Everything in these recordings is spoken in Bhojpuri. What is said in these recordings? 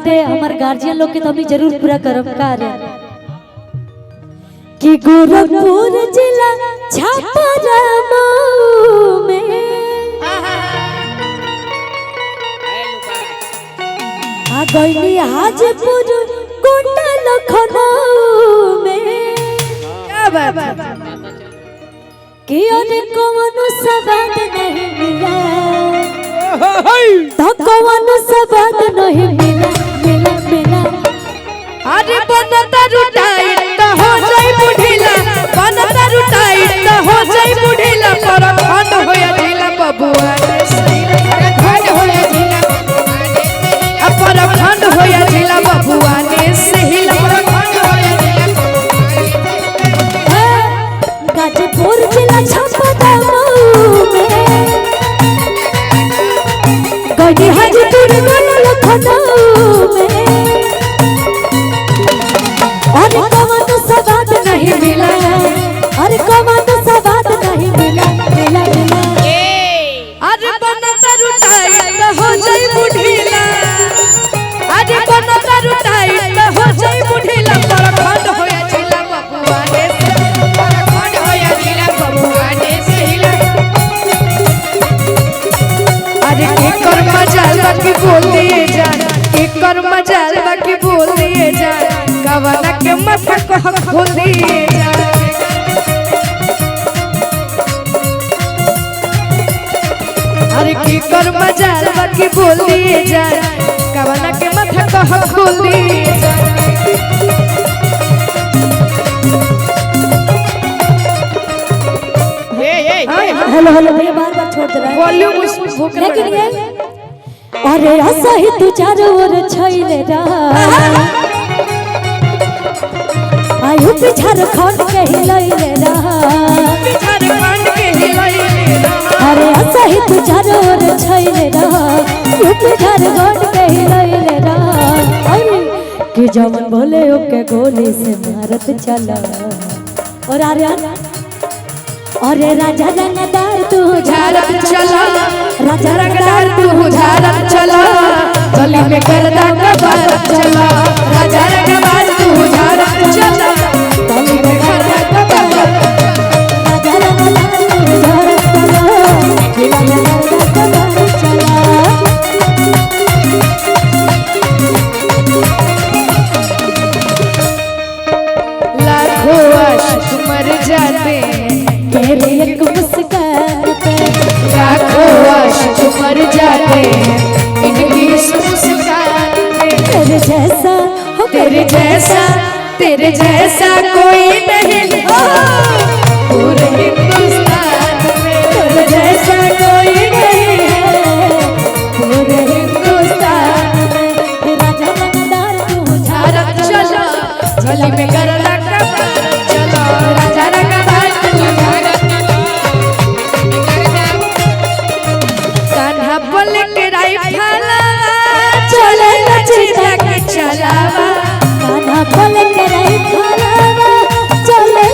बटे हमार गार्जियन लोग के तो हम जरूर पूरा करब कार्य कि गोरखपुर जिला छापरा में आ गईली हाजीपुर गोंडा लखनऊ में क्या बात है कि और कौन सवाद नहीं मिला तो कौन सवाद नहीं मिला मिला मिला अरे बनता रुटाई तो हो जाई बुढ़ीला बनता रुटाई तो हो जाई बुढ़ीला पर खंड होया ढीला बबुआ खंड होया ढीला पर खंड होया ढीला बबुआ ने सहिला पर खंड होया ढीला गाजीपुर जिला छापरा में गईली हाजीपुर गोंडा लखनऊ में अरे कौन सवाद नहीं मिला अरे कौन सवाद नहीं मिला मिला मिला अरे बनता रुटाई तो हो जाई बुढ़ीला अरे बनता रुटाई तो हो जाई बुढ़ीला पर खंड होया ढीला बबुआ ने पर खंड होया ढीला बबुआ ने सहिला अरे एकर मजाल बाकी बोल दिए जान एकर मजाल बाकी बोल दिए जान कवना के माथा को खोल दिए जान अरे एकर मजाल बाकी बोल दिए जान कवना के माथा को खोल दिए जान हेलो हेलो भैया बार छोड़ दे रहा है वॉल्यूम भूख लेकिन ये अरे ऐसा ही तू चारों ओर छैले रहा आयु पिछार खंड के हिलैले रहा झारखंड के हिलैले अरे ऐसा ही तू चारों ओर छैले रहा आयु पिछार खंड के हिलैले रहा अरे कि जवन बोले ओके गोली से मारत चला और अरे राजा रंगदार तू झारत चला राजा रंगदार तू झारत चला गली में करदा कबार चला राजा रंगदार तू झारत चला गली में करदा कबार राजा रंगदार तू झारत चला गली में करदा कबार चला लाखों आशिक मर जाते तेरे एक मुस्कान पे लाखों आशिक मर जाते इनकी मुस्कान पे तेरे जैसा हो तेरे जैसा कोई नहीं हो पूरे हिंदुस्तान में तेरे जैसा कोई नहीं है पूरे हिंदुस्तान में राजा रंगदार तू झारत चला गली में करला कबार चला राजा रंगदार तू झारत कान्हा पल के राइफल चले लचीला के चलावा कान्हा पल के राइफलवा चले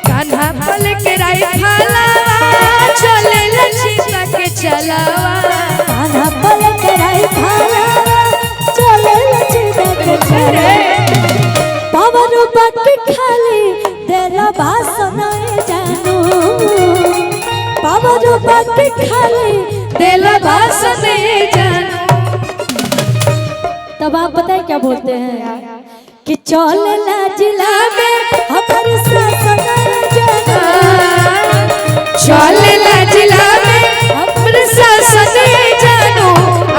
कान्हा पल के राइफल चले लचीला के चलावा कान्हा पल के राइफलवा चले लचीला पावर बाकी खाली तेरा भाषण जानू पावर बाकी खाली दिल भाषण जान तब आप बताए क्या बोलते हैं कि चौला जिला में हमारे शासन चलेला जिला में हमर शासन जानो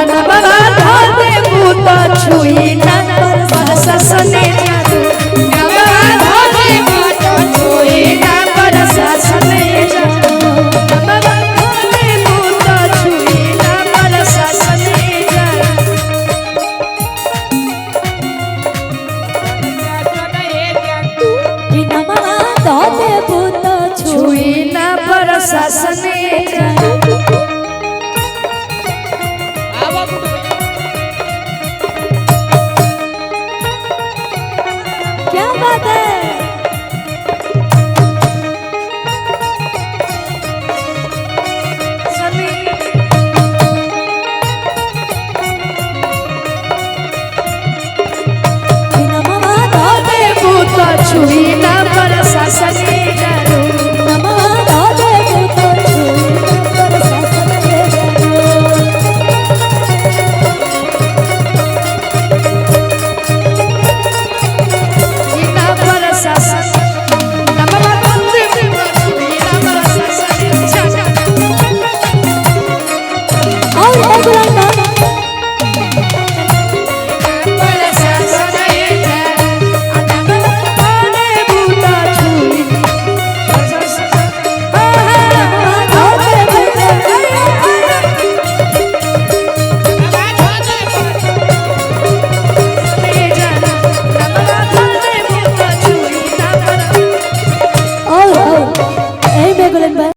अनबा धोते भूत छुई ना पर शासन जानो अनबा धोते भूत छुई ना पर शासन जानो अनबा धोते भूत छुई ना पर शासन जानो कि नमः धोते भूत छुई ना पर शासन छुई